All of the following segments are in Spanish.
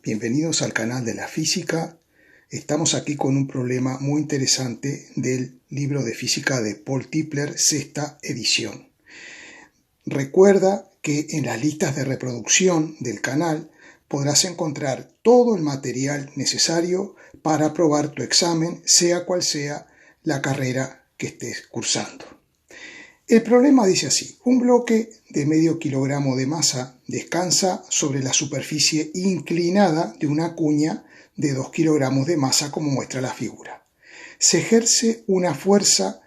Bienvenidos al canal de la física. Estamos aquí con un problema muy interesante del libro de física de Paul Tipler, sexta edición. Recuerda que en las listas de reproducción del canal podrás encontrar todo el material necesario para aprobar tu examen, sea cual sea la carrera que estés cursando. El problema dice así: un bloque de medio kilogramo de masa descansa sobre la superficie inclinada de una cuña de 2 kilogramos de masa, como muestra la figura. Se ejerce una fuerza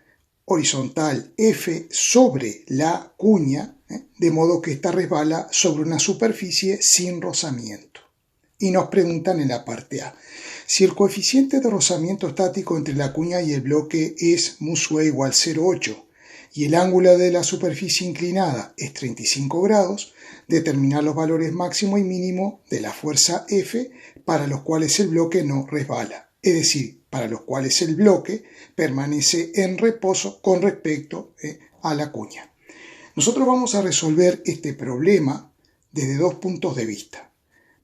horizontal F sobre la cuña, de modo que ésta resbala sobre una superficie sin rozamiento. Y nos preguntan en la parte A: si el coeficiente de rozamiento estático entre la cuña y el bloque es μ igual 0,8 y el ángulo de la superficie inclinada es 35 grados, determinar los valores máximo y mínimo de la fuerza F para los cuales el bloque no resbala, es decir, para los cuales el bloque permanece en reposo con respecto a la cuña. Nosotros vamos a resolver este problema desde dos puntos de vista.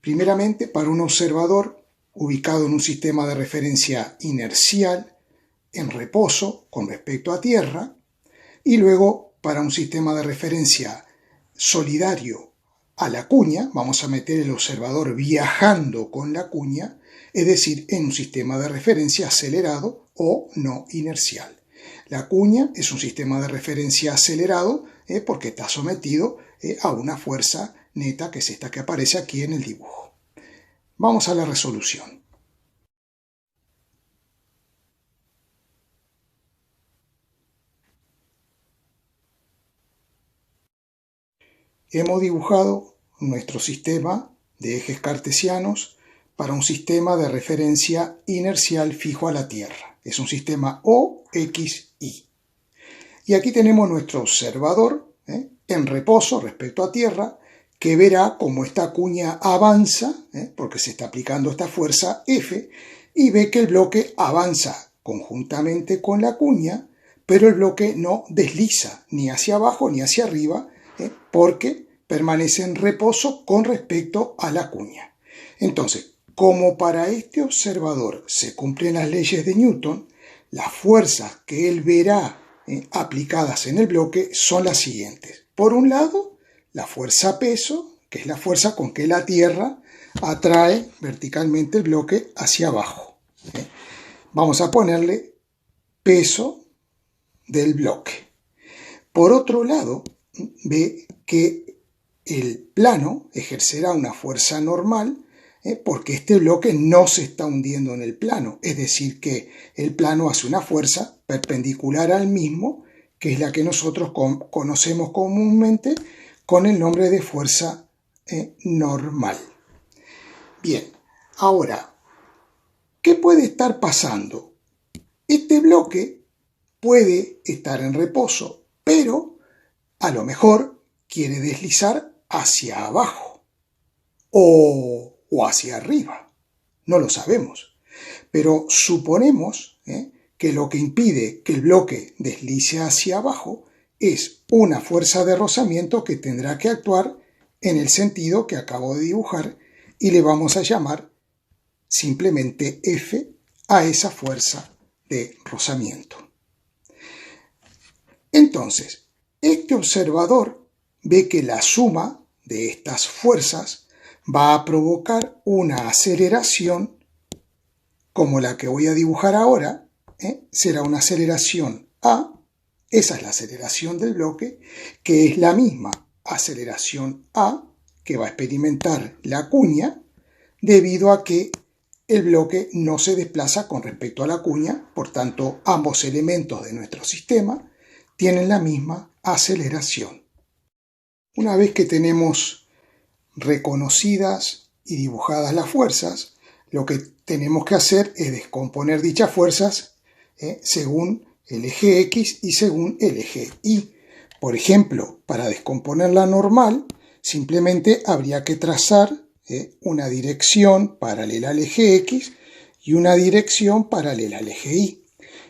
Primeramente, para un observador ubicado en un sistema de referencia inercial en reposo con respecto a tierra, y luego para un sistema de referencia solidario a la cuña. Vamos a meter el observador viajando con la cuña, es decir, en un sistema de referencia acelerado o no inercial. La cuña es un sistema de referencia acelerado porque está sometido a una fuerza neta, que es esta que aparece aquí en el dibujo. Vamos a la resolución. Hemos dibujado nuestro sistema de ejes cartesianos para un sistema de referencia inercial fijo a la Tierra. Es un sistema O, X, Y. Y aquí tenemos nuestro observador en reposo respecto a Tierra, que verá cómo esta cuña avanza, porque se está aplicando esta fuerza F, y ve que el bloque avanza conjuntamente con la cuña, pero el bloque no desliza ni hacia abajo ni hacia arriba, porque permanece en reposo con respecto a la cuña. Entonces, como para este observador se cumplen las leyes de Newton, las fuerzas que él verá aplicadas en el bloque son las siguientes. Por un lado, la fuerza peso, que es la fuerza con que la Tierra atrae verticalmente el bloque hacia abajo. Vamos a ponerle peso del bloque. Por otro lado, ve que el plano ejercerá una fuerza normal porque este bloque no se está hundiendo en el plano, es decir, que el plano hace una fuerza perpendicular al mismo, que es la que nosotros conocemos comúnmente con el nombre de fuerza normal. Bien, ahora, ¿qué puede estar pasando? Este bloque puede estar en reposo, pero a lo mejor quiere deslizar hacia abajo o hacia arriba. No lo sabemos. Pero suponemos que lo que impide que el bloque deslice hacia abajo es una fuerza de rozamiento que tendrá que actuar en el sentido que acabo de dibujar, y le vamos a llamar simplemente F a esa fuerza de rozamiento. Entonces, este observador ve que la suma de estas fuerzas va a provocar una aceleración como la que voy a dibujar ahora. Será una aceleración A, esa es la aceleración del bloque, que es la misma aceleración A que va a experimentar la cuña, debido a que el bloque no se desplaza con respecto a la cuña. Por tanto, ambos elementos de nuestro sistema tienen la misma aceleración. Una vez que tenemos reconocidas y dibujadas las fuerzas, lo que tenemos que hacer es descomponer dichas fuerzas según el eje X y según el eje Y. Por ejemplo, para descomponer la normal, simplemente habría que trazar una dirección paralela al eje X y una dirección paralela al eje Y.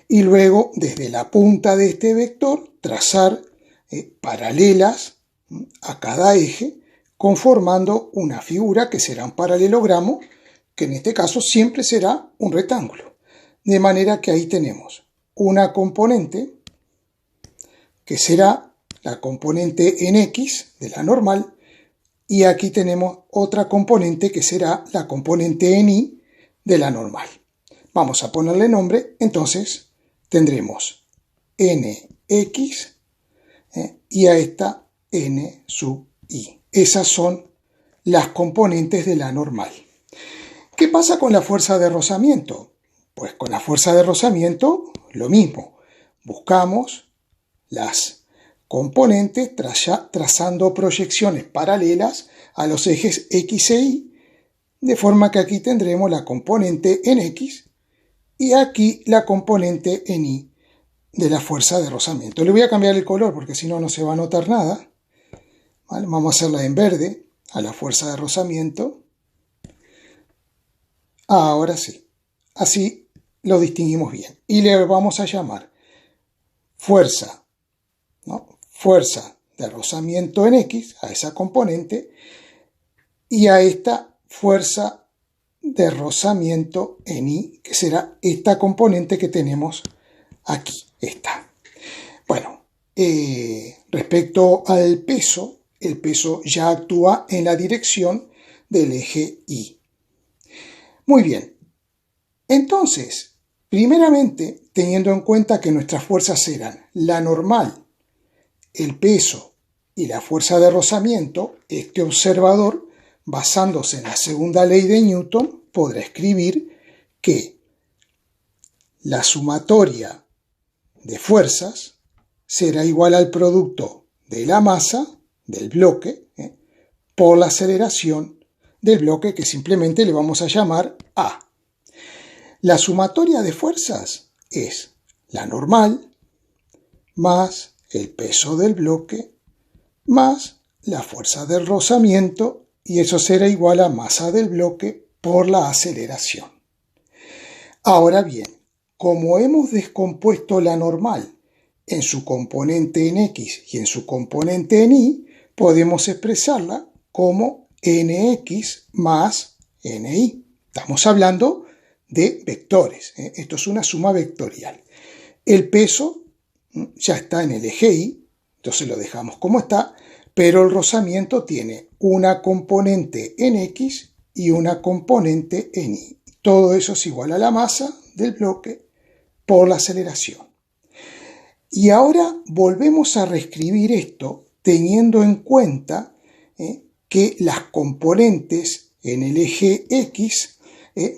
Y luego, desde la punta de este vector, trazar paralelas a cada eje conformando una figura que será un paralelogramo, que en este caso siempre será un rectángulo. De manera que ahí tenemos una componente que será la componente en X de la normal, y aquí tenemos otra componente que será la componente en Y de la normal. Vamos a ponerle nombre, entonces tendremos nx y a esta n sub y. Esas son las componentes de la normal. ¿Qué pasa con la fuerza de rozamiento? Pues con la fuerza de rozamiento lo mismo. Buscamos las componentes trazando proyecciones paralelas a los ejes X e Y, de forma que aquí tendremos la componente en X y aquí la componente en Y de la fuerza de rozamiento. Le voy a cambiar el color porque si no, no se va a notar nada. ¿Vale? Vamos a hacerla en verde a la fuerza de rozamiento. Ahora sí, así lo distinguimos bien. Y le vamos a llamar fuerza, ¿no? Fuerza de rozamiento en X, a esa componente, y a esta fuerza de rozamiento en Y, que será esta componente que tenemos aquí, esta. Bueno, respecto al peso, el peso ya actúa en la dirección del eje Y. Muy bien, entonces, primeramente, teniendo en cuenta que nuestras fuerzas eran la normal, el peso y la fuerza de rozamiento, este observador, basándose en la segunda ley de Newton, podrá escribir que la sumatoria de fuerzas será igual al producto de la masa del bloque por la aceleración del bloque, que simplemente le vamos a llamar A. La sumatoria de fuerzas es la normal más el peso del bloque más la fuerza del rozamiento, y eso será igual a masa del bloque por la aceleración. Ahora bien, como hemos descompuesto la normal en su componente en X y en su componente en Y, podemos expresarla como nx más ni. Estamos hablando de vectores, esto es una suma vectorial. El peso ya está en el eje Y, entonces lo dejamos como está, pero el rozamiento tiene una componente en X y una componente en Y. Todo eso es igual a la masa del bloque por la aceleración. Y ahora volvemos a reescribir esto teniendo en cuenta que las componentes en el eje X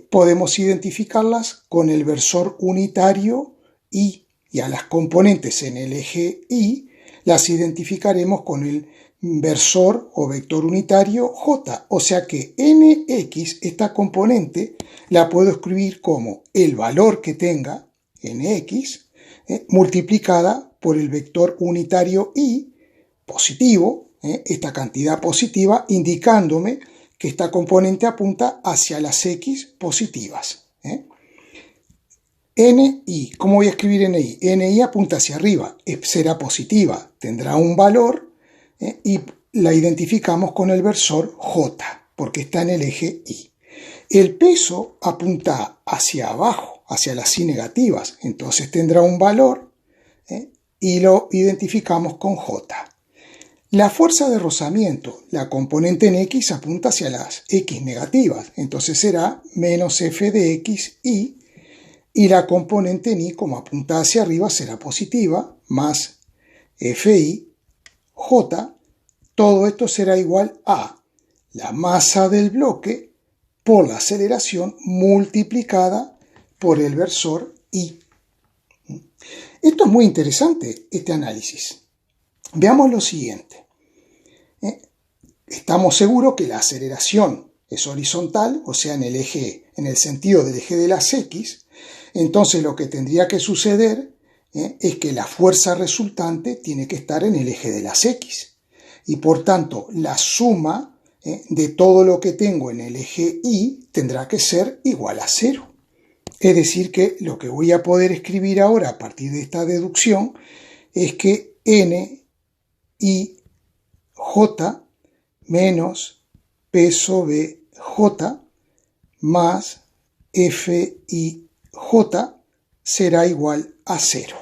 podemos identificarlas con el versor unitario Y, y a las componentes en el eje Y las identificaremos con el versor o vector unitario J. O sea que nx, esta componente, la puedo escribir como el valor que tenga nx multiplicada por el vector unitario Y positivo, esta cantidad positiva, indicándome que esta componente apunta hacia las X positivas. Ni, ¿cómo voy a escribir Ni? Ni apunta hacia arriba, será positiva, tendrá un valor y la identificamos con el versor J, porque está en el eje Y. El peso apunta hacia abajo, hacia las Y negativas, entonces tendrá un valor y lo identificamos con J. La fuerza de rozamiento, la componente en X apunta hacia las X negativas, entonces será menos F de X y la componente en Y, como apunta hacia arriba, será positiva, más Fi, J. Todo esto será igual a la masa del bloque por la aceleración multiplicada por el versor Y. Esto es muy interesante, este análisis. Veamos lo siguiente. Estamos seguros que la aceleración es horizontal, o sea, en el sentido del eje de las X. Entonces lo que tendría que suceder es que la fuerza resultante tiene que estar en el eje de las X. Y por tanto, la suma de todo lo que tengo en el eje Y tendrá que ser igual a 0. Es decir, que lo que voy a poder escribir ahora a partir de esta deducción es que N y J menos peso BJ más FIJ será igual a 0.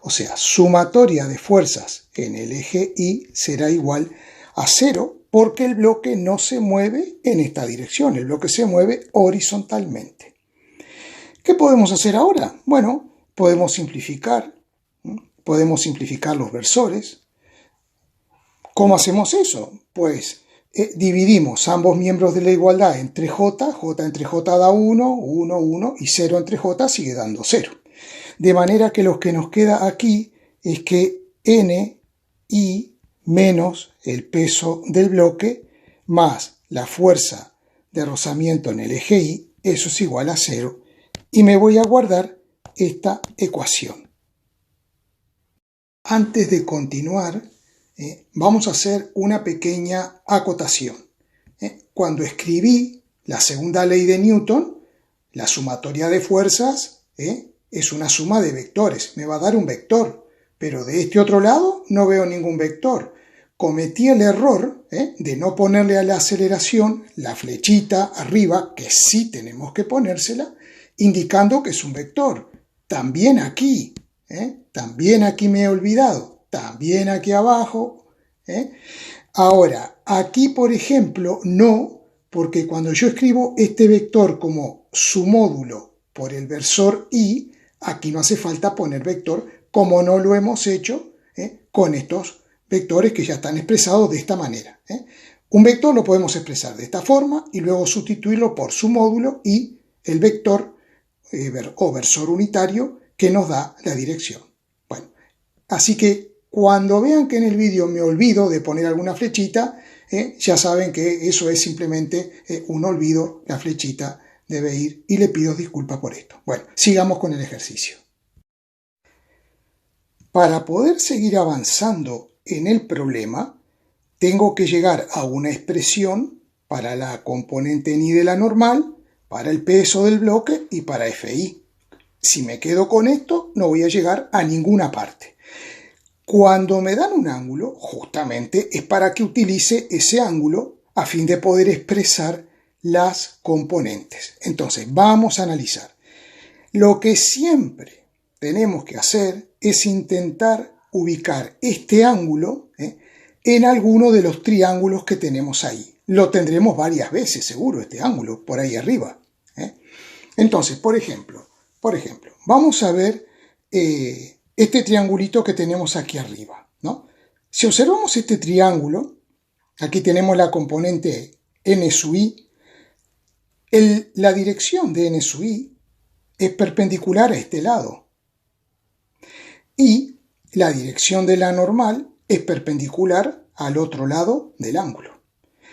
O sea, sumatoria de fuerzas en el eje Y será igual a 0 porque el bloque no se mueve en esta dirección, el bloque se mueve horizontalmente. ¿Qué podemos hacer ahora? Bueno, podemos simplificar los versores. ¿Cómo hacemos eso? Pues dividimos ambos miembros de la igualdad entre J, J entre J da 1, 1, 1 y 0 entre J sigue dando 0. De manera que lo que nos queda aquí es que NI menos el peso del bloque más la fuerza de rozamiento en el eje Y, eso es igual a 0. Y me voy a guardar esta ecuación. Antes de continuar, vamos a hacer una pequeña acotación. Cuando escribí la segunda ley de Newton, la sumatoria de fuerzas es una suma de vectores, me va a dar un vector, pero de este otro lado no veo ningún vector. Cometí el error de no ponerle a la aceleración la flechita arriba, que sí tenemos que ponérsela, indicando que es un vector. También aquí me he olvidado, también aquí abajo. Ahora, aquí por ejemplo no, porque cuando yo escribo este vector como su módulo por el versor Y, aquí no hace falta poner vector, como no lo hemos hecho con estos vectores que ya están expresados de esta manera. Un vector lo podemos expresar de esta forma y luego sustituirlo por su módulo y el vector o versor unitario que nos da la dirección. Bueno, así que cuando vean que en el vídeo me olvido de poner alguna flechita, ya saben que eso es simplemente un olvido, la flechita debe ir y le pido disculpas por esto. Bueno, sigamos con el ejercicio. Para poder seguir avanzando en el problema, tengo que llegar a una expresión para la componente NI de la normal, para el peso del bloque y para FI. Si me quedo con esto, no voy a llegar a ninguna parte. Cuando me dan un ángulo, justamente es para que utilice ese ángulo a fin de poder expresar las componentes. Entonces, vamos a analizar. Lo que siempre tenemos que hacer es intentar ubicar este ángulo en alguno de los triángulos que tenemos ahí. Lo tendremos varias veces, seguro, este ángulo, por ahí arriba. Entonces, por ejemplo, vamos a ver este triangulito que tenemos aquí arriba, ¿no? Si observamos este triángulo, aquí tenemos la componente n sub i, la dirección de n sub i es perpendicular a este lado y la dirección de la normal es perpendicular al otro lado del ángulo.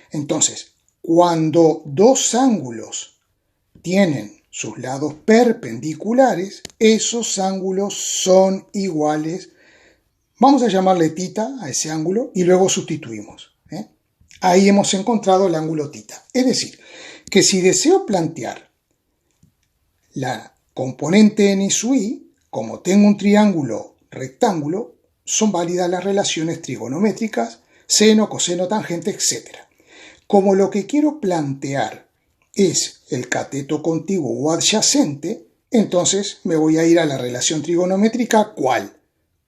Entonces, cuando dos ángulos tienen sus lados perpendiculares, esos ángulos son iguales. Vamos a llamarle θ a ese ángulo y luego sustituimos. Ahí hemos encontrado el ángulo θ. Es decir, que si deseo plantear la componente n sub i, como tengo un triángulo rectángulo, son válidas las relaciones trigonométricas, seno, coseno, tangente, etc. Como lo que quiero plantear es el cateto contiguo o adyacente, entonces me voy a ir a la relación trigonométrica, ¿cuál?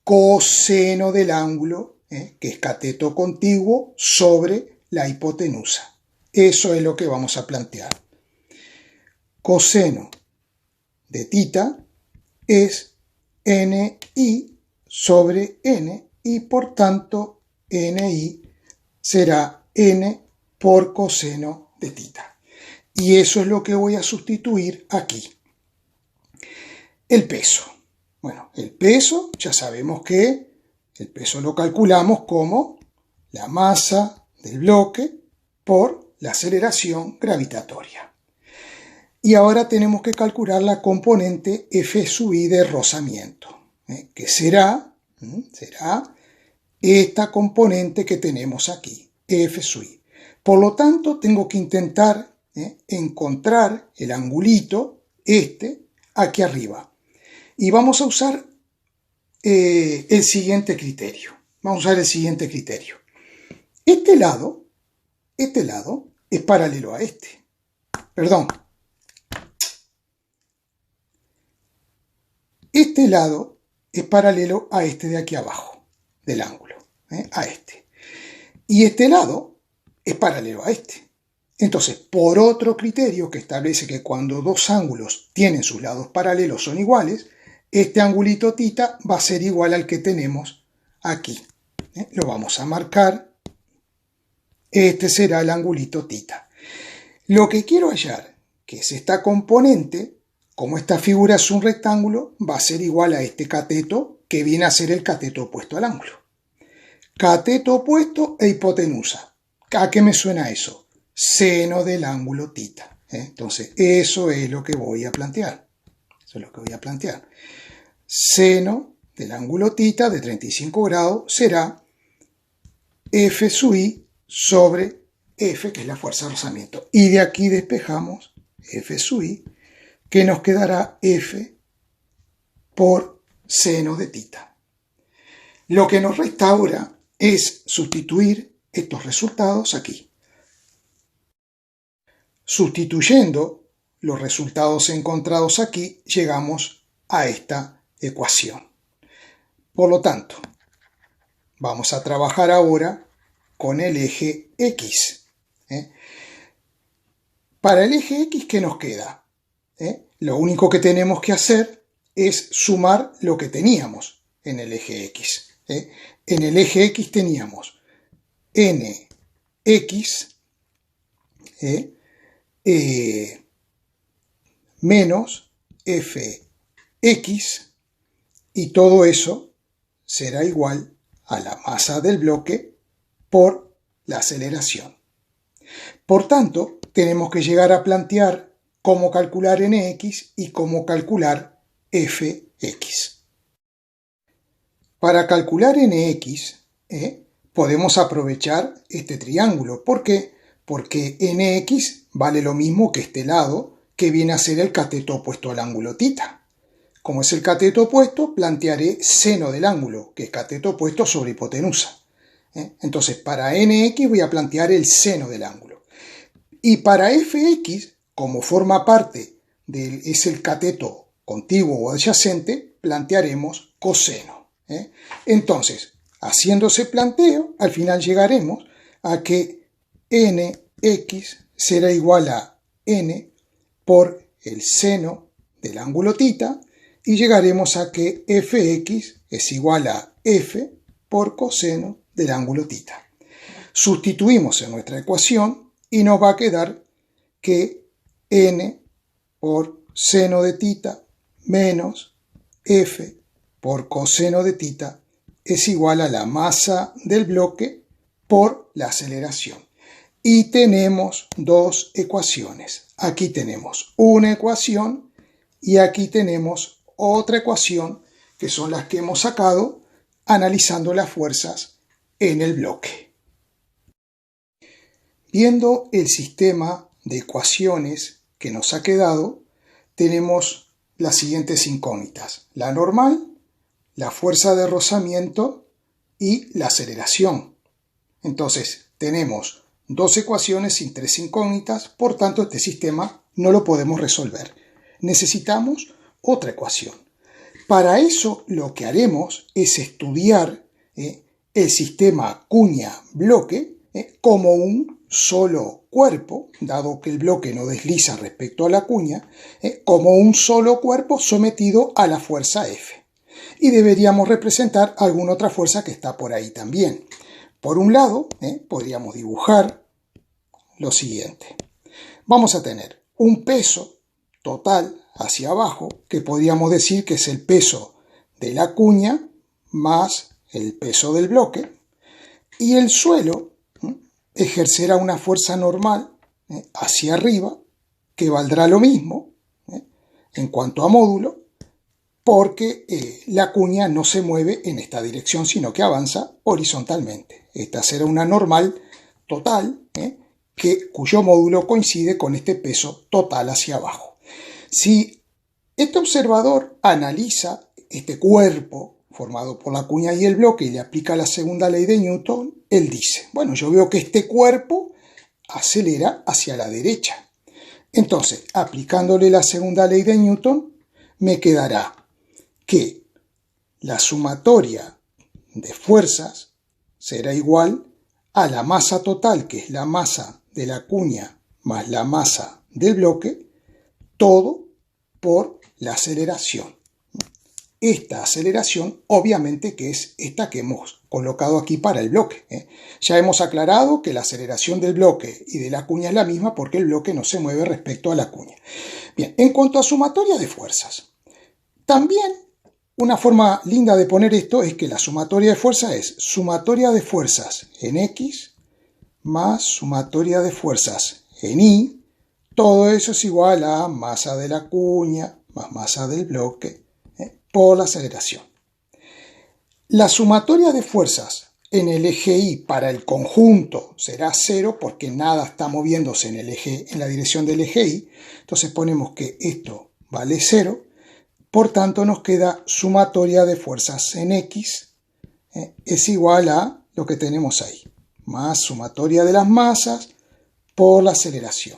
Coseno del ángulo, que es cateto contiguo sobre la hipotenusa. Eso es lo que vamos a plantear. Coseno de θ es NI sobre N y por tanto NI será N por coseno de θ. Y eso es lo que voy a sustituir aquí. El peso. Bueno, el peso, ya sabemos que el peso lo calculamos como la masa del bloque por la aceleración gravitatoria. Y ahora tenemos que calcular la componente F sub i de rozamiento, que será esta componente que tenemos aquí, F sub i. Por lo tanto, tengo que intentar encontrar el angulito, aquí arriba. Y vamos a usar el siguiente criterio. Este lado este lado es paralelo a este. Perdón. Este lado es paralelo a este de aquí abajo, del ángulo, a este. Y este lado es paralelo a este. Entonces, por otro criterio que establece que cuando dos ángulos tienen sus lados paralelos son iguales, este angulito θ va a ser igual al que tenemos aquí. Lo vamos a marcar. Este será el angulito θ. Lo que quiero hallar, que es esta componente, como esta figura es un rectángulo, va a ser igual a este cateto, que viene a ser el cateto opuesto al ángulo. Cateto opuesto e hipotenusa. ¿A qué me suena eso? Seno del ángulo θ. Entonces, eso es lo que voy a plantear. Eso es lo que voy a plantear. Seno del ángulo θ de 35 grados será F sub i sobre F, que es la fuerza de rozamiento. Y de aquí despejamos F sub i, que nos quedará F por seno de θ. Lo que nos resta ahora es sustituir estos resultados aquí. Sustituyendo los resultados encontrados aquí, llegamos a esta ecuación. Por lo tanto, vamos a trabajar ahora con el eje X. Para el eje X, ¿qué nos queda? Lo único que tenemos que hacer es sumar lo que teníamos en el eje X. En el eje X teníamos nx menos fx, y todo eso será igual a la masa del bloque por la aceleración. Por tanto, tenemos que llegar a plantear cómo calcular nx y cómo calcular fx. Para calcular nx, podemos aprovechar este triángulo. ¿Por qué? Porque nx vale lo mismo que este lado, que viene a ser el cateto opuesto al ángulo θ. Como es el cateto opuesto, plantearé seno del ángulo, que es cateto opuesto sobre hipotenusa. Entonces, para nx voy a plantear el seno del ángulo. Y para fx, como forma parte es el cateto contiguo o adyacente, plantearemos coseno. Entonces, haciendo ese planteo, al final llegaremos a que nx será igual a n por el seno del ángulo θ, y llegaremos a que fx es igual a f por coseno del ángulo θ. Sustituimos en nuestra ecuación y nos va a quedar que n por seno de θ menos f por coseno de θ es igual a la masa del bloque por la aceleración. Y tenemos dos ecuaciones. Aquí tenemos una ecuación y aquí tenemos otra ecuación, que son las que hemos sacado analizando las fuerzas en el bloque. Viendo el sistema de ecuaciones que nos ha quedado, tenemos las siguientes incógnitas: la normal, la fuerza de rozamiento y la aceleración. Entonces, tenemos dos ecuaciones sin tres incógnitas, por tanto este sistema no lo podemos resolver. Necesitamos otra ecuación. Para eso lo que haremos es estudiar el sistema cuña-bloque como un solo cuerpo, dado que el bloque no desliza respecto a la cuña, como un solo cuerpo sometido a la fuerza F. Y deberíamos representar alguna otra fuerza que está por ahí también. Por un lado, podríamos dibujar lo siguiente. Vamos a tener un peso total hacia abajo, que podríamos decir que es el peso de la cuña más el peso del bloque, y el suelo ejercerá una fuerza normal hacia arriba, que valdrá lo mismo en cuanto a módulo, porque la cuña no se mueve en esta dirección, sino que avanza horizontalmente. Esta será una normal total, cuyo módulo coincide con este peso total hacia abajo. Si este observador analiza este cuerpo formado por la cuña y el bloque y le aplica la segunda ley de Newton, él dice, bueno, yo veo que este cuerpo acelera hacia la derecha. Entonces, aplicándole la segunda ley de Newton, me quedará que la sumatoria de fuerzas será igual a la masa total, que es la masa de la cuña más la masa del bloque, todo por la aceleración. Esta aceleración, obviamente, que es esta que hemos colocado aquí para el bloque. Ya hemos aclarado que la aceleración del bloque y de la cuña es la misma porque el bloque no se mueve respecto a la cuña. Bien, en cuanto a sumatoria de fuerzas, también una forma linda de poner esto es que la sumatoria de fuerzas es sumatoria de fuerzas en X más sumatoria de fuerzas en Y. Todo eso es igual a masa de la cuña más masa del bloque por la aceleración. La sumatoria de fuerzas en el eje Y para el conjunto será 0 porque nada está moviéndose en la dirección del eje Y. Entonces ponemos que esto vale 0. Por tanto, nos queda sumatoria de fuerzas en X es igual a lo que tenemos ahí, más sumatoria de las masas por la aceleración.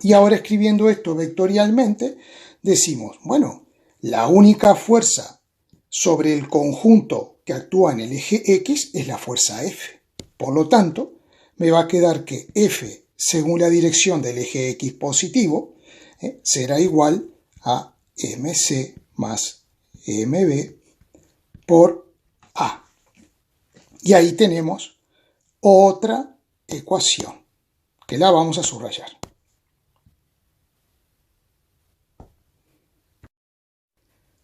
Y ahora escribiendo esto vectorialmente, decimos, bueno, la única fuerza sobre el conjunto que actúa en el eje X es la fuerza F. Por lo tanto, me va a quedar que F, según la dirección del eje X positivo, será igual a mc más mb por A. Y ahí tenemos otra ecuación que la vamos a subrayar.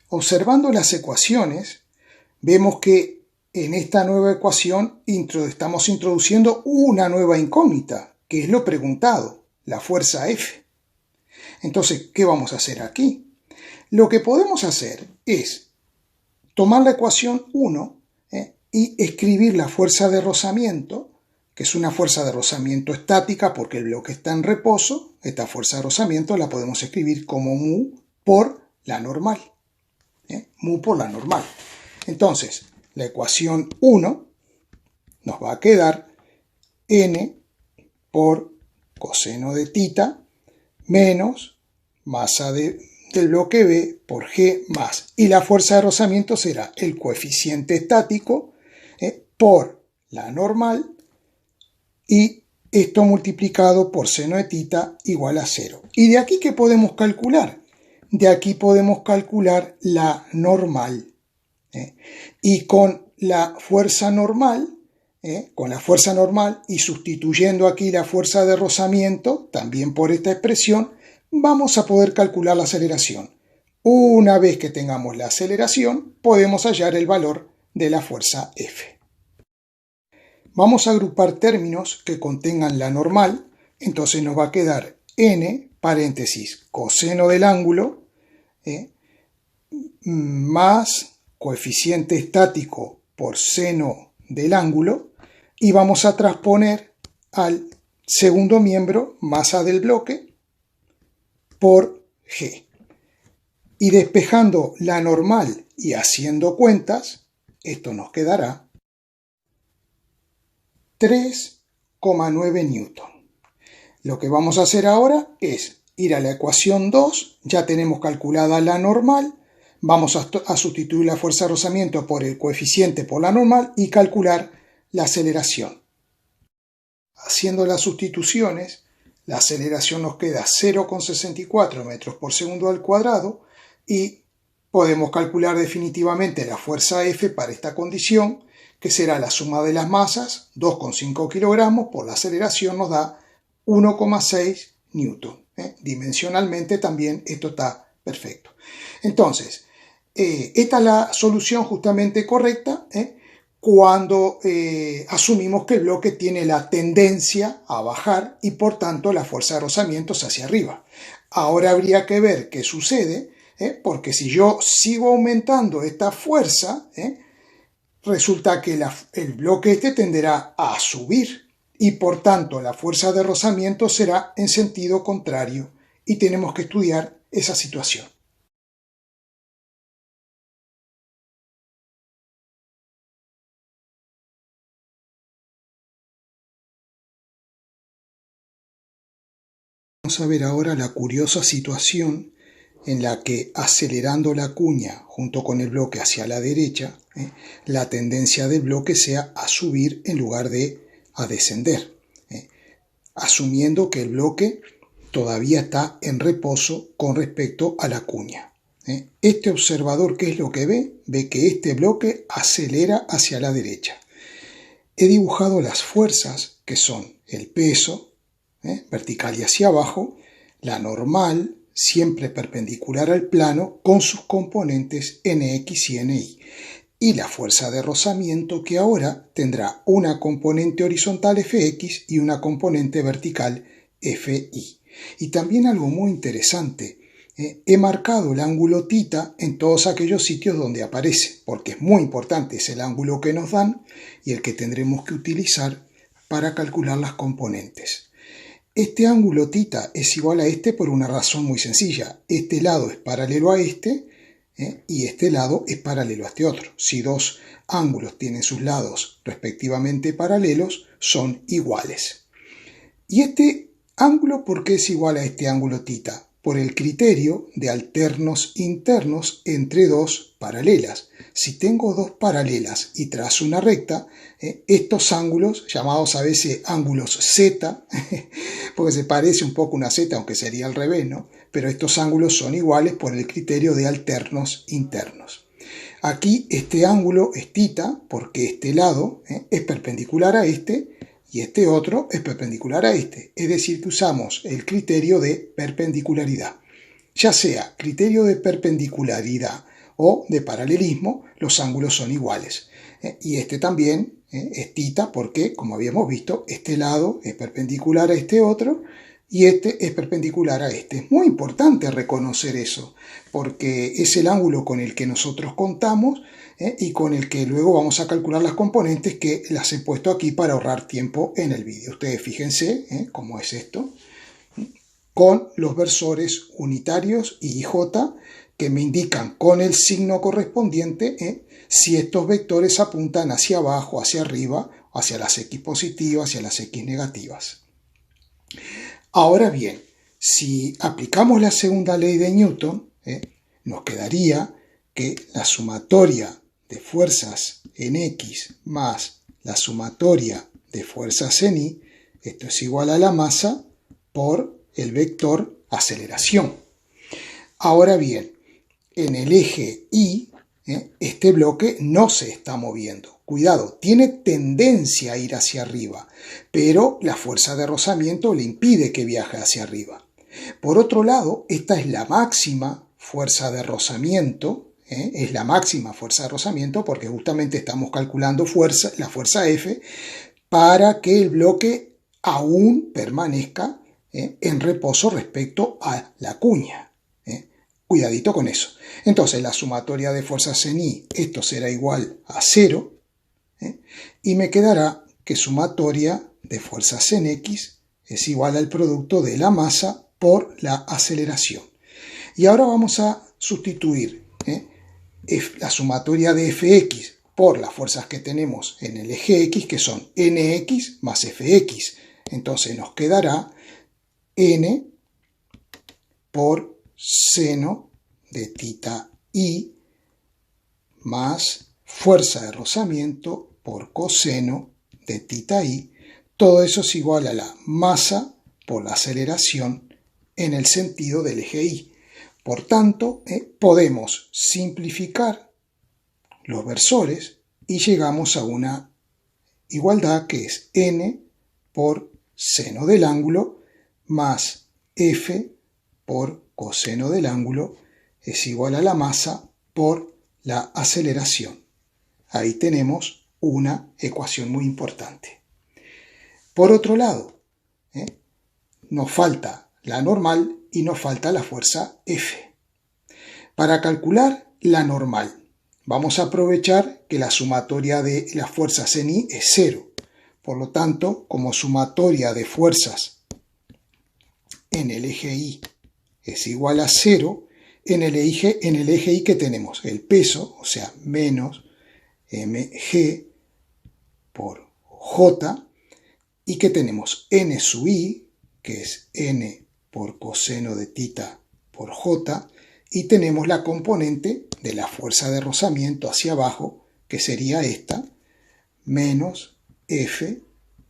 Observando las ecuaciones, vemos que en esta nueva ecuación estamos introduciendo una nueva incógnita, que es lo preguntado, la fuerza F. Entonces, ¿qué vamos a hacer aquí? Lo que podemos hacer es tomar la ecuación 1 y escribir la fuerza de rozamiento, que es una fuerza de rozamiento estática porque el bloque está en reposo. Esta fuerza de rozamiento la podemos escribir como mu por la normal. Mu por la normal. Entonces, la ecuación 1 nos va a quedar n por coseno de tita menos masa del bloque B por G más. Y la fuerza de rozamiento será el coeficiente estático por la normal y esto multiplicado por seno de tita igual a 0. ¿Y de aquí qué podemos calcular? De aquí podemos calcular la normal. Y con la fuerza normal, y sustituyendo aquí la fuerza de rozamiento, también por esta expresión, vamos a poder calcular la aceleración. Una vez que tengamos la aceleración, podemos hallar el valor de la fuerza F. Vamos a agrupar términos que contengan la normal, entonces nos va a quedar n, paréntesis, coseno del ángulo, más coeficiente estático por seno del ángulo, y vamos a transponer al segundo miembro, masa del bloque, por G. Y despejando la normal y haciendo cuentas, esto nos quedará 3,9 newton. Lo que vamos a hacer ahora es ir a la ecuación 2, ya tenemos calculada la normal, vamos a sustituir la fuerza de rozamiento por el coeficiente por la normal y calcular la aceleración. Haciendo las sustituciones, la aceleración nos queda 0,64 metros por segundo al cuadrado y podemos calcular definitivamente la fuerza F para esta condición, que será la suma de las masas, 2,5 kilogramos, por la aceleración nos da 1,6 newton. Dimensionalmente también esto está perfecto. Entonces, esta es la solución justamente correcta cuando asumimos que el bloque tiene la tendencia a bajar y por tanto la fuerza de rozamiento es hacia arriba. Ahora habría que ver qué sucede, porque si yo sigo aumentando esta fuerza, resulta que el bloque este tenderá a subir y por tanto la fuerza de rozamiento será en sentido contrario y tenemos que estudiar esa situación. Vamos a ver ahora la curiosa situación en la que acelerando la cuña junto con el bloque hacia la derecha, la tendencia del bloque sea a subir en lugar de a descender, asumiendo que el bloque todavía está en reposo con respecto a la cuña. Este observador, ¿qué es lo que ve? Ve que este bloque acelera hacia la derecha. He dibujado las fuerzas, que son el peso, vertical y hacia abajo, la normal, siempre perpendicular al plano, con sus componentes Nx y Ny, y la fuerza de rozamiento, que ahora tendrá una componente horizontal Fx y una componente vertical Fi. Y también algo muy interesante, he marcado el ángulo θ en todos aquellos sitios donde aparece, porque es muy importante, es el ángulo que nos dan y el que tendremos que utilizar para calcular las componentes. Este ángulo θ es igual a este por una razón muy sencilla. Este lado es paralelo a este y este lado es paralelo a este otro. Si dos ángulos tienen sus lados respectivamente paralelos, son iguales. ¿Y este ángulo por qué es igual a este ángulo θ? Por el criterio de alternos internos entre dos paralelas. Si tengo dos paralelas y trazo una recta, estos ángulos, llamados a veces ángulos Z, porque se parece un poco a una Z, aunque sería al revés, ¿no? Pero estos ángulos son iguales por el criterio de alternos internos. Aquí este ángulo es θ, porque este lado es perpendicular a este, y este otro es perpendicular a este, es decir, que usamos el criterio de perpendicularidad. Ya sea criterio de perpendicularidad o de paralelismo, los ángulos son iguales. Y este también es θ porque, como habíamos visto, este lado es perpendicular a este otro y este es perpendicular a este. Es muy importante reconocer eso, porque es el ángulo con el que nosotros contamos y con el que luego vamos a calcular las componentes, que las he puesto aquí para ahorrar tiempo en el vídeo. Ustedes fíjense cómo es esto, con los versores unitarios y IJ, que me indican con el signo correspondiente si estos vectores apuntan hacia abajo, hacia arriba, hacia las X positivas, hacia las X negativas. Ahora bien, si aplicamos la segunda ley de Newton, nos quedaría que la sumatoria de fuerzas en X más la sumatoria de fuerzas en Y, esto es igual a la masa por el vector aceleración. Ahora bien, en el eje Y, este bloque no se está moviendo. Cuidado, tiene tendencia a ir hacia arriba, pero la fuerza de rozamiento le impide que viaje hacia arriba. Por otro lado, esta es la máxima fuerza de rozamiento, es la máxima fuerza de rozamiento porque justamente estamos calculando la fuerza F para que el bloque aún permanezca en reposo respecto a la cuña. Cuidadito con eso. Entonces la sumatoria de fuerzas en Y, esto será igual a 0, y me quedará que sumatoria de fuerzas en X es igual al producto de la masa por la aceleración. Y ahora vamos a sustituir la sumatoria de Fx por las fuerzas que tenemos en el eje X, que son Nx más Fx. Entonces nos quedará N por seno de θ I más fuerza de rozamiento por coseno de θ I. Todo eso es igual a la masa por la aceleración en el sentido del eje Y. Por tanto, podemos simplificar los versores y llegamos a una igualdad que es N por seno del ángulo más F por coseno del ángulo es igual a la masa por la aceleración. Ahí tenemos una ecuación muy importante. Por otro lado, nos falta la normal y nos falta la fuerza F. Para calcular la normal, vamos a aprovechar que la sumatoria de las fuerzas en Y es 0. Por lo tanto, como sumatoria de fuerzas en el eje Y es igual a 0, en el eje Y que tenemos el peso, o sea, menos mg por j, y que tenemos n sub i, que es n por coseno de tita por j, y tenemos la componente de la fuerza de rozamiento hacia abajo, que sería esta, menos f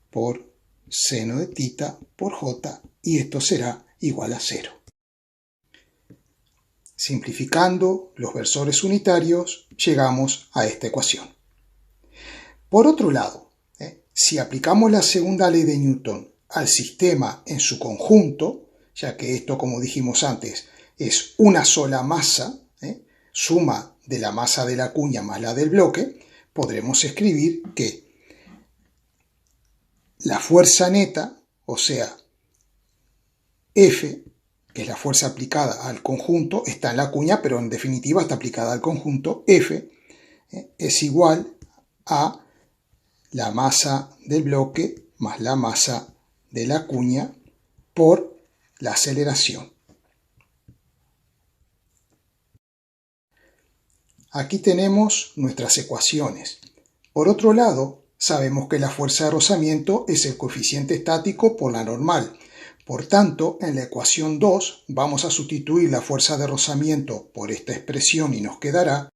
por seno de tita por j, y esto será igual a 0. Simplificando los versores unitarios, llegamos a esta ecuación. Por otro lado, si aplicamos la segunda ley de Newton al sistema en su conjunto, ya que esto, como dijimos antes, es una sola masa, suma de la masa de la cuña más la del bloque, podremos escribir que la fuerza neta, o sea, F, que es la fuerza aplicada al conjunto, está en la cuña, pero en definitiva está aplicada al conjunto, F, es igual a la masa del bloque más la masa de la cuña por la aceleración. Aquí tenemos nuestras ecuaciones. Por otro lado, sabemos que la fuerza de rozamiento es el coeficiente estático por la normal. Por tanto, en la ecuación 2 vamos a sustituir la fuerza de rozamiento por esta expresión y nos quedará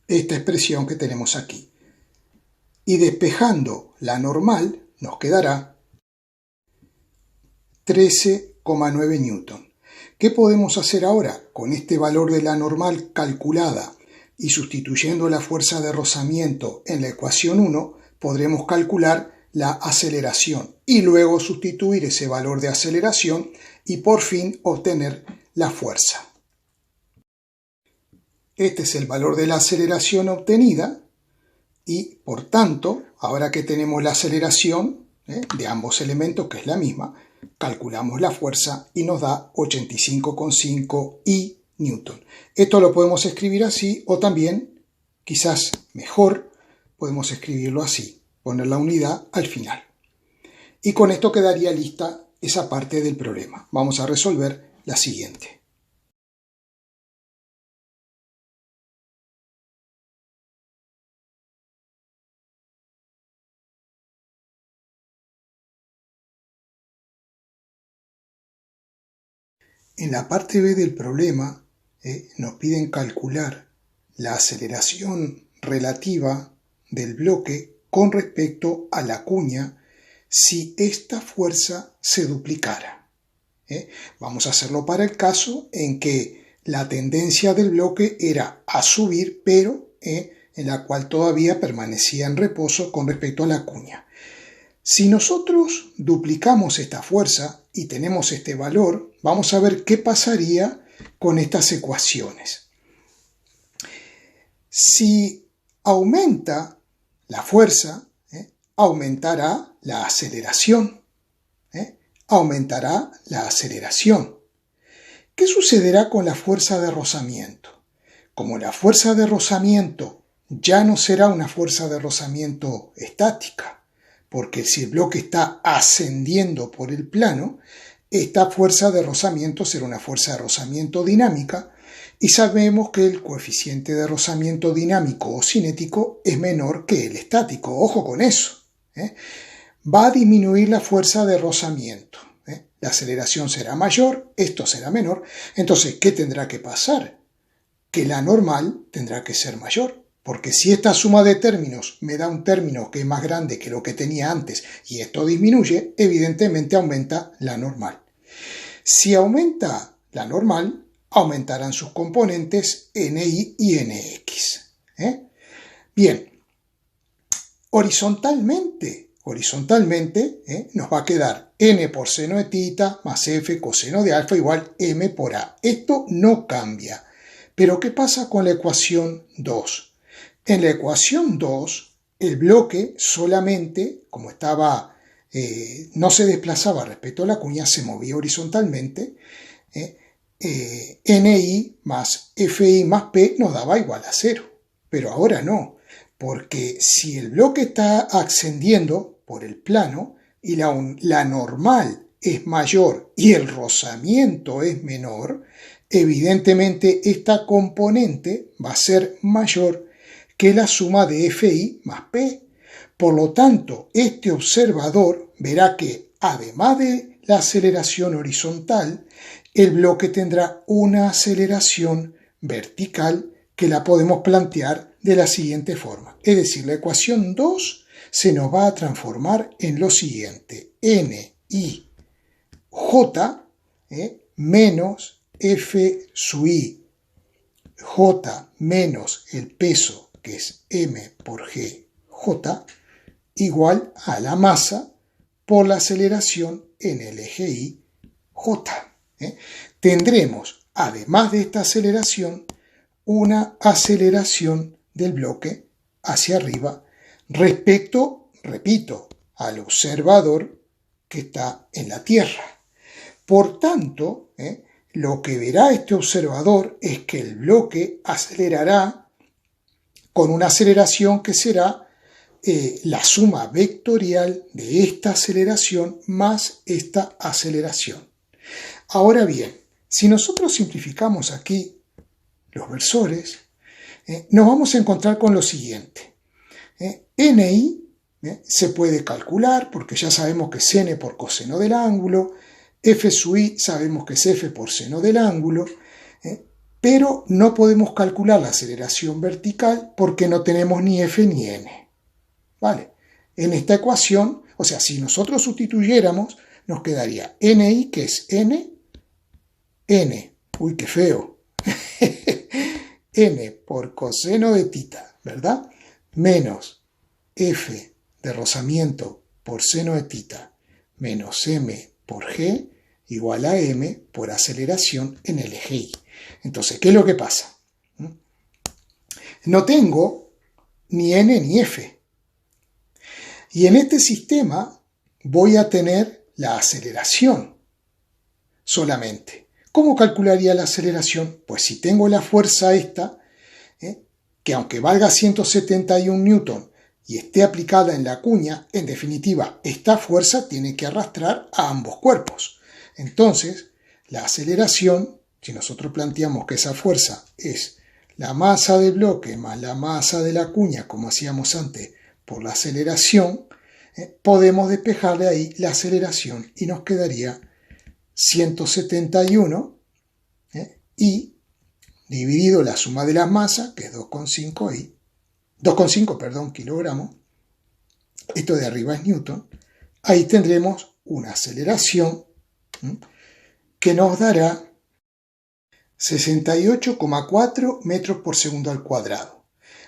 esta expresión que tenemos aquí. Y despejando la normal nos quedará 13,9 newton. ¿Qué podemos hacer ahora? Con este valor de la normal calculada y sustituyendo la fuerza de rozamiento en la ecuación 1, podremos calcular la aceleración y luego sustituir ese valor de aceleración y por fin obtener la fuerza. Este es el valor de la aceleración obtenida y, por tanto, ahora que tenemos la aceleración de ambos elementos, que es la misma, calculamos la fuerza y nos da 85,5 I newton. Esto lo podemos escribir así o también, quizás mejor, podemos escribirlo así, poner la unidad al final. Y con esto quedaría lista esa parte del problema. Vamos a resolver la siguiente. En la parte B del problema nos piden calcular la aceleración relativa del bloque con respecto a la cuña si esta fuerza se duplicara. Vamos a hacerlo para el caso en que la tendencia del bloque era a subir, pero en la cual todavía permanecía en reposo con respecto a la cuña. Si nosotros duplicamos esta fuerza y tenemos este valor, vamos a ver qué pasaría con estas ecuaciones. Si aumenta la fuerza, aumentará la aceleración. Aumentará la aceleración. ¿Qué sucederá con la fuerza de rozamiento? Como la fuerza de rozamiento ya no será una fuerza de rozamiento estática, porque si el bloque está ascendiendo por el plano, esta fuerza de rozamiento será una fuerza de rozamiento dinámica y sabemos que el coeficiente de rozamiento dinámico o cinético es menor que el estático. Ojo con eso. Va a disminuir la fuerza de rozamiento. La aceleración será mayor, esto será menor. Entonces, ¿qué tendrá que pasar? Que la normal tendrá que ser mayor. Porque si esta suma de términos me da un término que es más grande que lo que tenía antes y esto disminuye, evidentemente aumenta la normal. Si aumenta la normal, aumentarán sus componentes NI y NX. Bien, horizontalmente nos va a quedar N por seno de tita más F coseno de alfa igual M por A. Esto no cambia. Pero ¿qué pasa con la ecuación 2? En la ecuación 2, el bloque solamente, como estaba, no se desplazaba respecto a la cuña, se movía horizontalmente. NI más FI más P nos daba igual a 0. Pero ahora no, porque si el bloque está ascendiendo por el plano y la normal es mayor y el rozamiento es menor, evidentemente esta componente va a ser mayor que la suma de FI más P. Por lo tanto, este observador verá que, además de la aceleración horizontal, el bloque tendrá una aceleración vertical que la podemos plantear de la siguiente forma. Es decir, la ecuación 2 se nos va a transformar en lo siguiente. NI J menos F sub I J menos el peso, que es M por G J, igual a la masa por la aceleración en el eje Y J. Tendremos, además de esta aceleración, una aceleración del bloque hacia arriba respecto, repito, al observador que está en la Tierra. Por tanto, lo que verá este observador es que el bloque acelerará con una aceleración que será la suma vectorial de esta aceleración más esta aceleración. Ahora bien, si nosotros simplificamos aquí los versores, nos vamos a encontrar con lo siguiente. NI se puede calcular porque ya sabemos que es N por coseno del ángulo, F sub I sabemos que es F por seno del ángulo, pero no podemos calcular la aceleración vertical porque no tenemos ni F ni N. ¿Vale? En esta ecuación, o sea, si nosotros sustituyéramos, nos quedaría NI, que es N, uy, qué feo, N por coseno de tita, ¿verdad? Menos F de rozamiento por seno de tita, menos M por G, igual a M por aceleración en el eje Y. Entonces, ¿qué es lo que pasa? No tengo ni N ni F. Y en este sistema voy a tener la aceleración solamente. ¿Cómo calcularía la aceleración? Pues si tengo la fuerza esta, que aunque valga 171 newton y esté aplicada en la cuña, en definitiva, esta fuerza tiene que arrastrar a ambos cuerpos. Entonces, la aceleración, si nosotros planteamos que esa fuerza es la masa del bloque más la masa de la cuña, como hacíamos antes, por la aceleración, podemos despejar de ahí la aceleración y nos quedaría 171 y dividido la suma de las masas, que es 2,5 kilogramos, esto de arriba es newton, ahí tendremos una aceleración que nos dará 68,4 metros por segundo al cuadrado.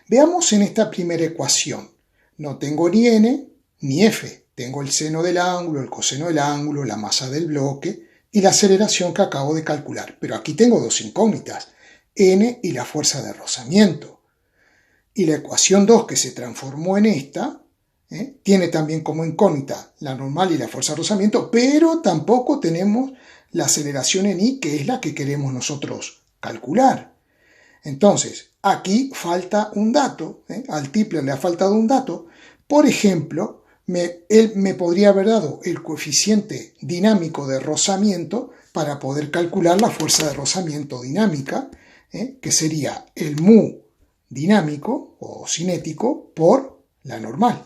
Veamos en esta primera ecuación. No tengo ni N ni F. Tengo el seno del ángulo, el coseno del ángulo, la masa del bloque y la aceleración que acabo de calcular. Pero aquí tengo dos incógnitas, N y la fuerza de rozamiento. Y la ecuación 2 que se transformó en esta, tiene también como incógnita la normal y la fuerza de rozamiento, pero tampoco tenemos la aceleración en I, que es la que queremos nosotros calcular. Entonces, aquí falta un dato, al Tipler le ha faltado un dato. Por ejemplo, él me podría haber dado el coeficiente dinámico de rozamiento para poder calcular la fuerza de rozamiento dinámica, que sería el mu dinámico o cinético por la normal.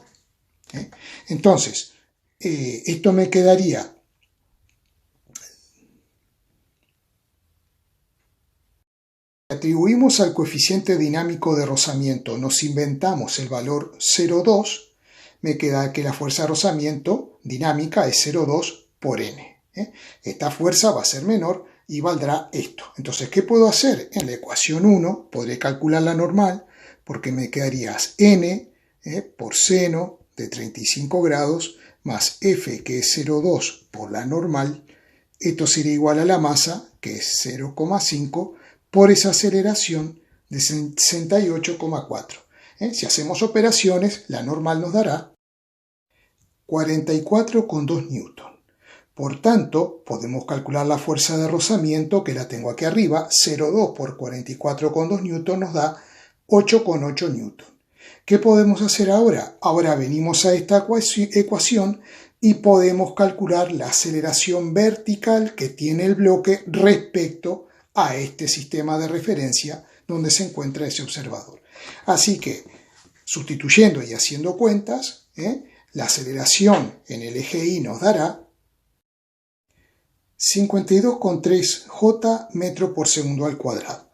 Entonces, esto me quedaría atribuimos al coeficiente dinámico de rozamiento, nos inventamos el valor 0,2, me queda que la fuerza de rozamiento dinámica es 0,2 por N. Esta fuerza va a ser menor y valdrá esto. Entonces, ¿qué puedo hacer? En la ecuación 1 podré calcular la normal porque me quedaría N por seno de 35 grados más F, que es 0,2 por la normal. Esto sería igual a la masa, que es 0,5 por esa aceleración de 68,4. Si hacemos operaciones, la normal nos dará 44,2 newton. Por tanto, podemos calcular la fuerza de rozamiento, que la tengo aquí arriba, 0,2 por 44,2 newton nos da 8,8 newton. ¿Qué podemos hacer ahora? Ahora venimos a esta ecuación y podemos calcular la aceleración vertical que tiene el bloque respecto a este sistema de referencia donde se encuentra ese observador. Así que, sustituyendo y haciendo cuentas, la aceleración en el eje Y nos dará 52,3 J metro por segundo al cuadrado.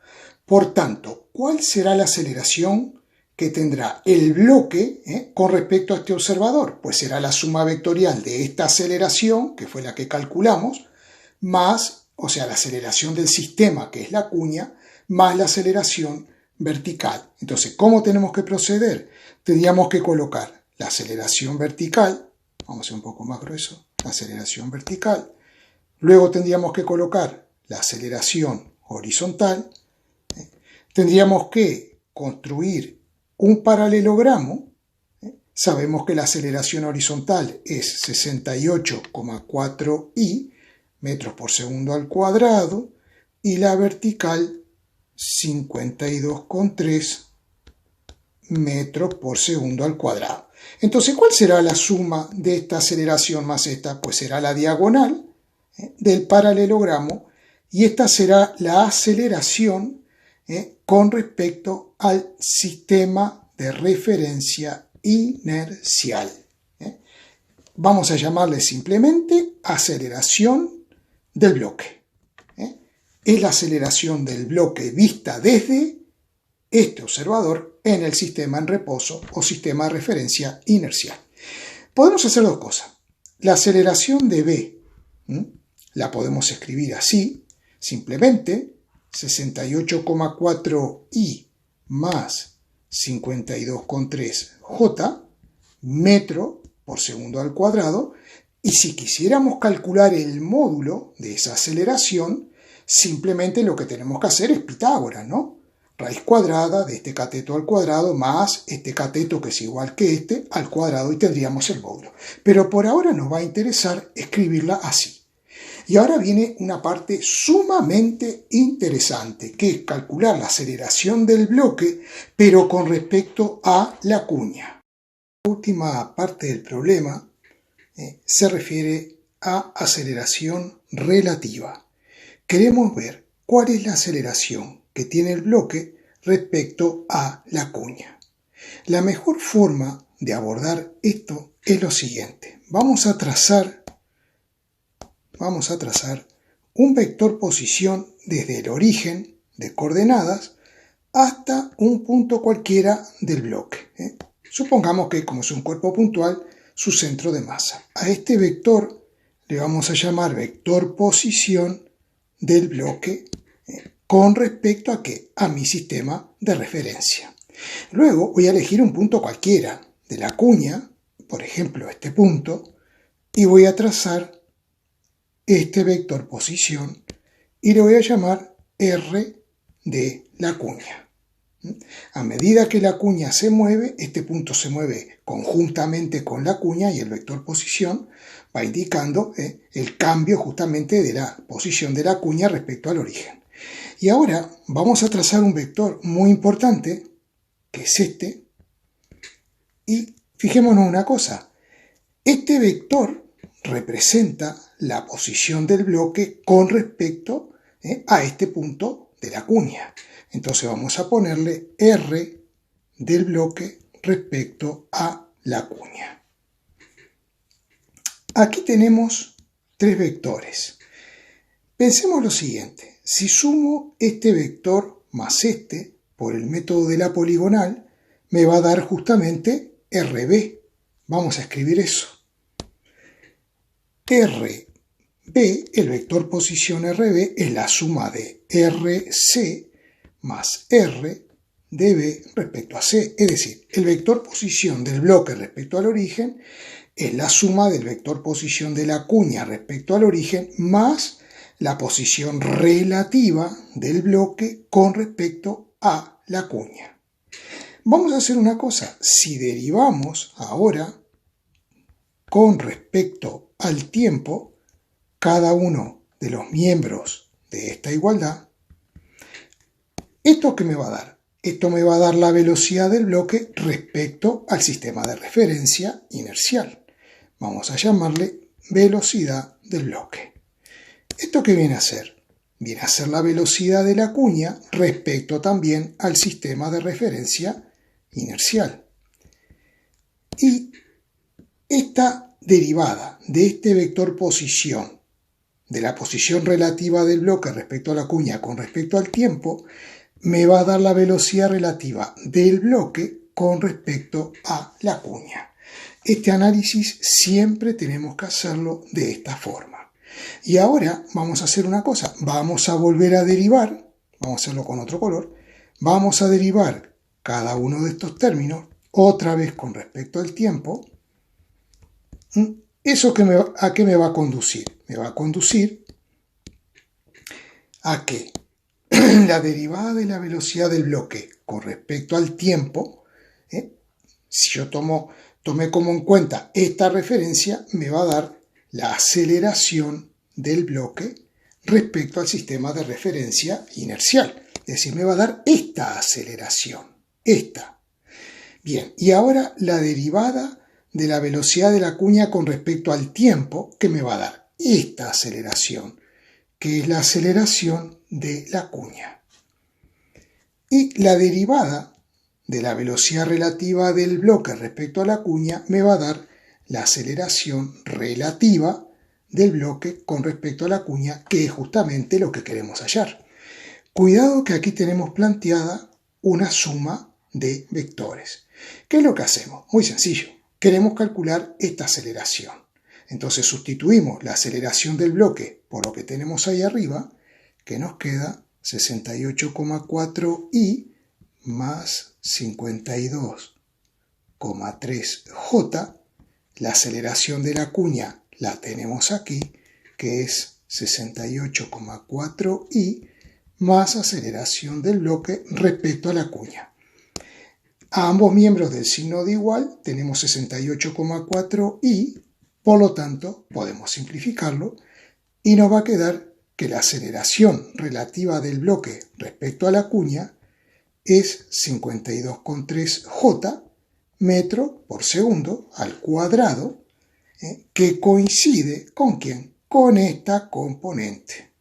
Por tanto, ¿cuál será la aceleración que tendrá el bloque con respecto a este observador? Pues será la suma vectorial de esta aceleración, que fue la que calculamos, más, o sea, la aceleración del sistema, que es la cuña, más la aceleración vertical. Entonces, ¿cómo tenemos que proceder? Tendríamos que colocar la aceleración vertical, vamos a hacer un poco más grueso, la aceleración vertical. Luego tendríamos que colocar la aceleración horizontal. Tendríamos que construir un paralelogramo. Sabemos que la aceleración horizontal es 68,4 i metros por segundo al cuadrado y la vertical 52,3 metros por segundo al cuadrado. Entonces, ¿cuál será la suma de esta aceleración más esta? Pues será la diagonal del paralelogramo y esta será la aceleración con respecto al sistema de referencia inercial. Vamos a llamarle simplemente aceleración del bloque. Es la aceleración del bloque vista desde este observador en el sistema en reposo o sistema de referencia inercial. Podemos hacer dos cosas. La aceleración de B la podemos escribir así, simplemente 68,4 i más 52,3 j metro por segundo al cuadrado, y si quisiéramos calcular el módulo de esa aceleración, simplemente lo que tenemos que hacer es Pitágoras, ¿no? Raíz cuadrada de este cateto al cuadrado más este cateto, que es igual que este, al cuadrado, y tendríamos el módulo. Pero por ahora nos va a interesar escribirla así. Y ahora viene una parte sumamente interesante, que es calcular la aceleración del bloque, pero con respecto a la cuña. La última parte del problema se refiere a aceleración relativa. Queremos ver cuál es la aceleración que tiene el bloque respecto a la cuña. La mejor forma de abordar esto es lo siguiente. Vamos a trazar un vector posición desde el origen de coordenadas hasta un punto cualquiera del bloque. Supongamos que, como es un cuerpo puntual, su centro de masa. A este vector le vamos a llamar vector posición del bloque con respecto a ¿qué? A mi sistema de referencia. Luego voy a elegir un punto cualquiera de la cuña, por ejemplo este punto, y voy a trazar este vector posición y le voy a llamar R de la cuña. A medida que la cuña se mueve, este punto se mueve conjuntamente con la cuña y el vector posición va indicando el cambio justamente de la posición de la cuña respecto al origen. Y ahora vamos a trazar un vector muy importante, que es este, y fijémonos una cosa, este vector representa la posición del bloque con respecto a este punto de la cuña. Entonces vamos a ponerle R del bloque respecto a la cuña. Aquí tenemos tres vectores. Pensemos lo siguiente. Si sumo este vector más este por el método de la poligonal, me va a dar justamente RB. Vamos a escribir eso. RB, el vector posición RB, es la suma de RC más R de B respecto a C. Es decir, el vector posición del bloque respecto al origen es la suma del vector posición de la cuña respecto al origen más la posición relativa del bloque con respecto a la cuña. Vamos a hacer una cosa. Si derivamos ahora con respecto al tiempo cada uno de los miembros de esta igualdad, ¿esto qué me va a dar? Esto me va a dar la velocidad del bloque respecto al sistema de referencia inercial. Vamos a llamarle velocidad del bloque. ¿Esto qué viene a ser? Viene a ser la velocidad de la cuña respecto también al sistema de referencia inercial. Y esta derivada de este vector posición de la posición relativa del bloque respecto a la cuña con respecto al tiempo, me va a dar la velocidad relativa del bloque con respecto a la cuña. Este análisis siempre tenemos que hacerlo de esta forma. Y ahora vamos a hacer una cosa, vamos a volver a derivar, vamos a hacerlo con otro color, vamos a derivar cada uno de estos términos, otra vez con respecto al tiempo. ¿Eso a qué me va a conducir? Me va a conducir a que la derivada de la velocidad del bloque con respecto al tiempo, si yo tomé como en cuenta esta referencia, me va a dar la aceleración del bloque respecto al sistema de referencia inercial. Es decir, me va a dar esta aceleración, esta. Bien, y ahora la derivada de la velocidad de la cuña con respecto al tiempo, que me va a dar esta aceleración, que es la aceleración de la cuña. Y la derivada de la velocidad relativa del bloque respecto a la cuña me va a dar la aceleración relativa del bloque con respecto a la cuña, que es justamente lo que queremos hallar. Cuidado que aquí tenemos planteada una suma de vectores. ¿Qué es lo que hacemos? Muy sencillo. Queremos calcular esta aceleración. Entonces sustituimos la aceleración del bloque por lo que tenemos ahí arriba, que nos queda 68,4 i más 52,3 j. La aceleración de la cuña la tenemos aquí, que es 68,4 i más aceleración del bloque respecto a la cuña. A ambos miembros del signo de igual tenemos 68,4 i, por lo tanto podemos simplificarlo y nos va a quedar que la aceleración relativa del bloque respecto a la cuña es 52,3 j metro por segundo al cuadrado, que coincide ¿con quién? Con esta componente.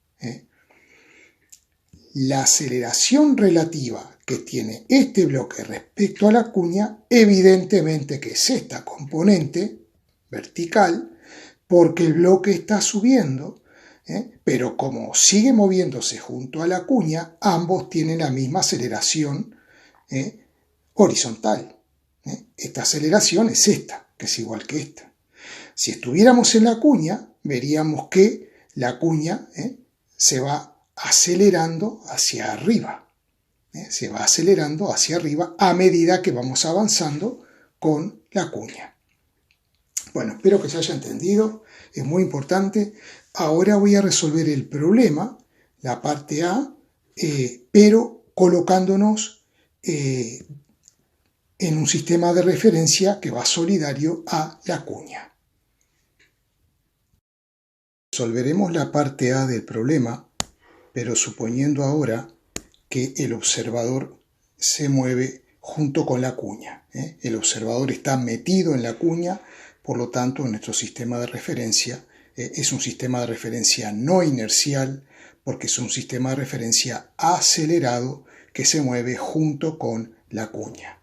La aceleración relativa que tiene este bloque respecto a la cuña, evidentemente que es esta componente vertical, porque el bloque está subiendo, pero como sigue moviéndose junto a la cuña, ambos tienen la misma aceleración horizontal. Esta aceleración es esta, que es igual que esta. Si estuviéramos en la cuña, veríamos que la cuña se va acelerando hacia arriba. Se va acelerando hacia arriba a medida que vamos avanzando con la cuña. Bueno, espero que se haya entendido. Es muy importante. Ahora voy a resolver el problema, la parte A, pero colocándonos en un sistema de referencia que va solidario a la cuña. Resolveremos la parte A del problema, pero suponiendo ahora que el observador se mueve junto con la cuña. El observador está metido en la cuña, por lo tanto nuestro sistema de referencia es un sistema de referencia no inercial, porque es un sistema de referencia acelerado que se mueve junto con la cuña.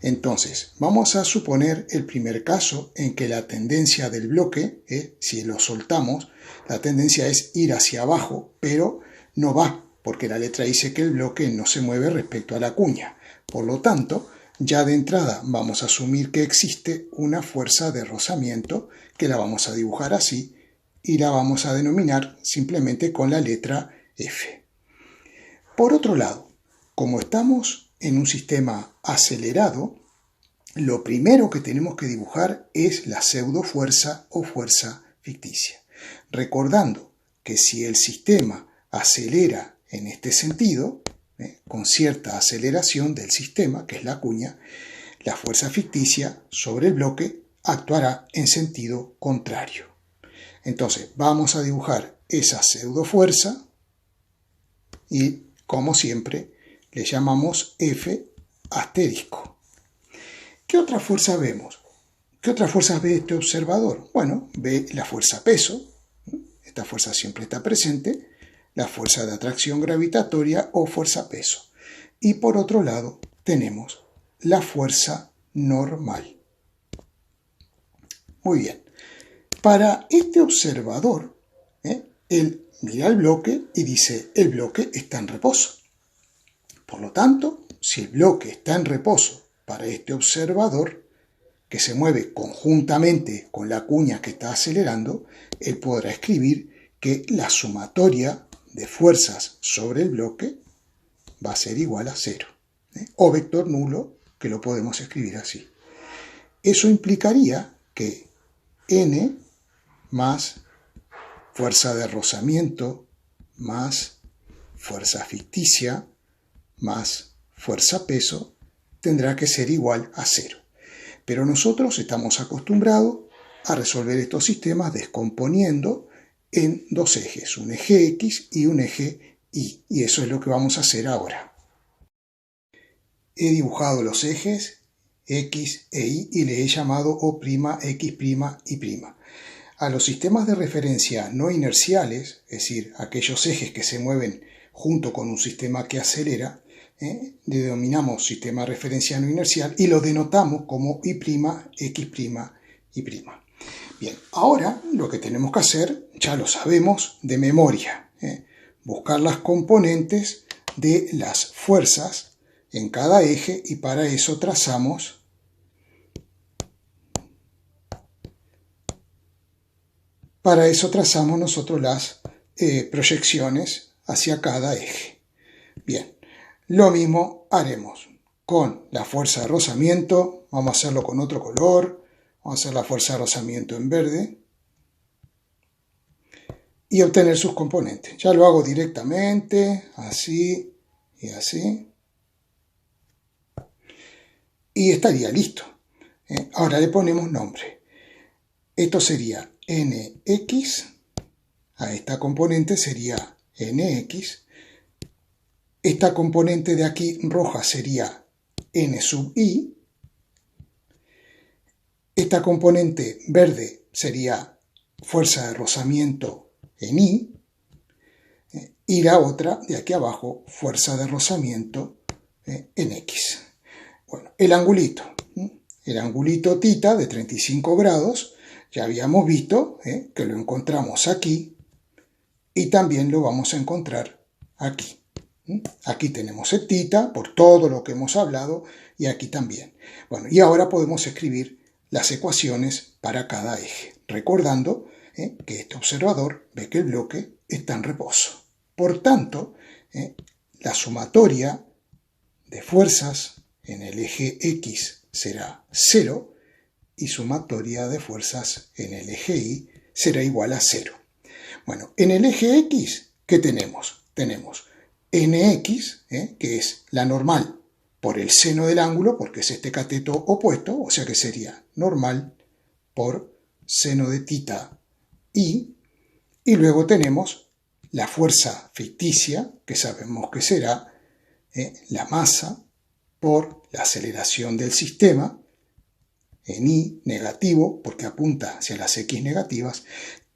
Entonces, vamos a suponer el primer caso en que la tendencia del bloque, si lo soltamos, la tendencia es ir hacia abajo, pero no va, porque la letra dice que el bloque no se mueve respecto a la cuña. Por lo tanto, ya de entrada vamos a asumir que existe una fuerza de rozamiento, que la vamos a dibujar así, y la vamos a denominar simplemente con la letra F. Por otro lado, como estamos en un sistema acelerado, lo primero que tenemos que dibujar es la pseudofuerza o fuerza ficticia. Recordando que si el sistema acelera en este sentido, con cierta aceleración del sistema, que es la cuña, la fuerza ficticia sobre el bloque actuará en sentido contrario. Entonces vamos a dibujar esa pseudofuerza y, como siempre, le llamamos F asterisco. ¿Qué otra fuerza vemos? ¿Qué otra fuerza ve este observador? Bueno, ve la fuerza peso. Esta fuerza siempre está presente. La fuerza de atracción gravitatoria o fuerza peso. Y por otro lado tenemos la fuerza normal. Muy bien. Para este observador, Él mira el bloque y dice, el bloque está en reposo. Por lo tanto, si el bloque está en reposo para este observador, que se mueve conjuntamente con la cuña que está acelerando, él podrá escribir que la sumatoria de fuerzas sobre el bloque va a ser igual a 0. O vector nulo, que lo podemos escribir así. Eso implicaría que N más fuerza de rozamiento más fuerza ficticia más fuerza peso tendrá que ser igual a 0. Pero nosotros estamos acostumbrados a resolver estos sistemas descomponiendo en dos ejes, un eje X y un eje Y. Y eso es lo que vamos a hacer ahora. He dibujado los ejes X e Y y le he llamado O', X', Y'. A los sistemas de referencia no inerciales, es decir, aquellos ejes que se mueven junto con un sistema que acelera, le denominamos sistema de referencia no inercial y lo denotamos como Y', X', Y'. Bien, ahora lo que tenemos que hacer, ya lo sabemos de memoria, buscar las componentes de las fuerzas en cada eje y para eso trazamos nosotros las proyecciones hacia cada eje. Bien, lo mismo haremos con la fuerza de rozamiento. Vamos a hacerlo con otro color. Vamos a hacer la fuerza de rozamiento en verde. Y obtener sus componentes. Ya lo hago directamente, así y así. Y estaría listo. Ahora le ponemos nombre. Esto sería NX. A esta componente sería NX. Esta componente de aquí roja sería N sub I. Esta componente verde sería fuerza de rozamiento en I. Y la otra de aquí abajo, fuerza de rozamiento en X. Bueno, el angulito θ de 35 grados, ya habíamos visto que lo encontramos aquí y también lo vamos a encontrar aquí. Aquí tenemos el θ por todo lo que hemos hablado y aquí también. Bueno, y ahora podemos escribir las ecuaciones para cada eje, recordando que este observador ve que el bloque está en reposo. Por tanto, la sumatoria de fuerzas en el eje X será 0 y sumatoria de fuerzas en el eje Y será igual a 0. Bueno, en el eje X, ¿qué tenemos? Tenemos NX, que es la normal por el seno del ángulo, porque es este cateto opuesto, o sea que sería normal por seno de θ y luego tenemos la fuerza ficticia, que sabemos que será la masa por la aceleración del sistema, en Y negativo, porque apunta hacia las X negativas,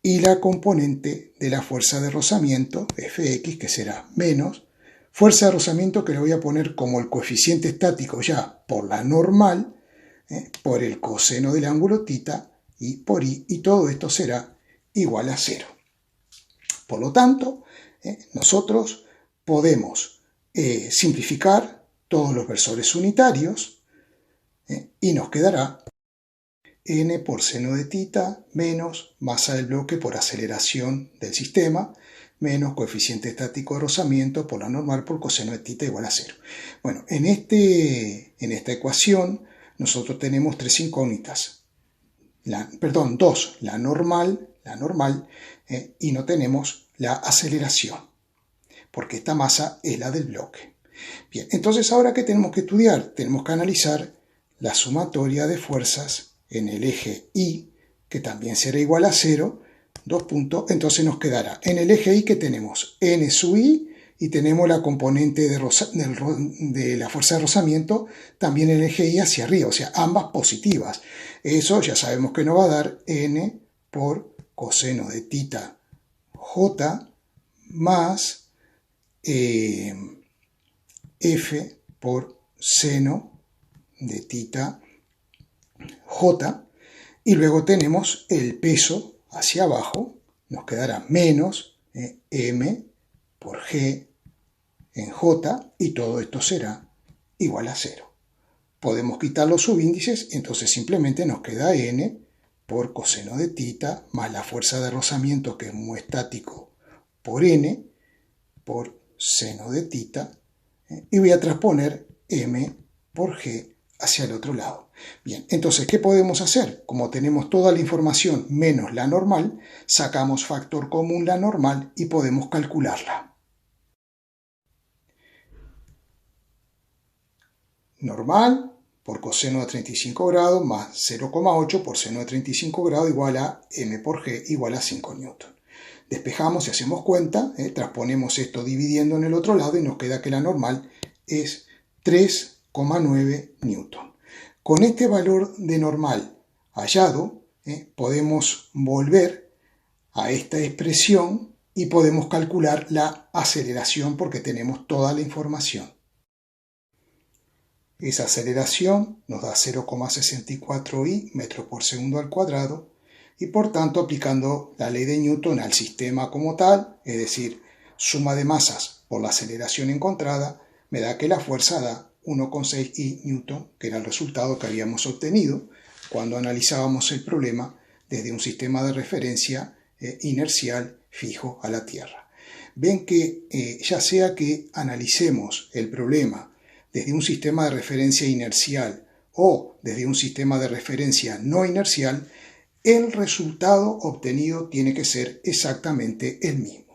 y la componente de la fuerza de rozamiento, Fx, que será menos, fuerza de rozamiento que le voy a poner como el coeficiente estático ya por la normal, por el coseno del ángulo θ y por Y, y todo esto será igual a 0. Por lo tanto, nosotros podemos simplificar todos los versores unitarios y nos quedará n por seno de θ menos masa del bloque por aceleración del sistema menos coeficiente estático de rozamiento por la normal por coseno de θ igual a 0. Bueno, en esta ecuación nosotros tenemos tres incógnitas. Dos, la normal y no tenemos la aceleración, porque esta masa es la del bloque. Bien, entonces ahora ¿qué tenemos que estudiar? Tenemos que analizar la sumatoria de fuerzas en el eje Y, que también será igual a 0, entonces nos quedará en el eje Y que tenemos N sub I y tenemos la componente de la fuerza de rozamiento también en el eje Y hacia arriba, o sea, ambas positivas. Eso ya sabemos que nos va a dar N por coseno de θ J más F por seno de θ J, y luego tenemos el peso hacia abajo, nos quedará menos M por G en J, y todo esto será igual a 0. Podemos quitar los subíndices, entonces simplemente nos queda N por coseno de tita más la fuerza de rozamiento, que es mu estático, por N por seno de tita, y voy a transponer M por G hacia el otro lado. Bien, entonces, ¿qué podemos hacer? Como tenemos toda la información menos la normal, sacamos factor común la normal y podemos calcularla. Normal por coseno de 35 grados más 0,8 por seno de 35 grados igual a M por G igual a 5 newton. Despejamos y hacemos cuenta, transponemos esto dividiendo en el otro lado y nos queda que la normal es 3,9 newton. Con este valor de normal hallado, podemos volver a esta expresión y podemos calcular la aceleración porque tenemos toda la información. Esa aceleración nos da 0,64 i metros por segundo al cuadrado, y por tanto, aplicando la ley de Newton al sistema como tal, es decir, suma de masas por la aceleración encontrada, me da que la fuerza da 1,6 i newton, que era el resultado que habíamos obtenido cuando analizábamos el problema desde un sistema de referencia inercial fijo a la Tierra. Ven que ya sea que analicemos el problema desde un sistema de referencia inercial o desde un sistema de referencia no inercial, el resultado obtenido tiene que ser exactamente el mismo.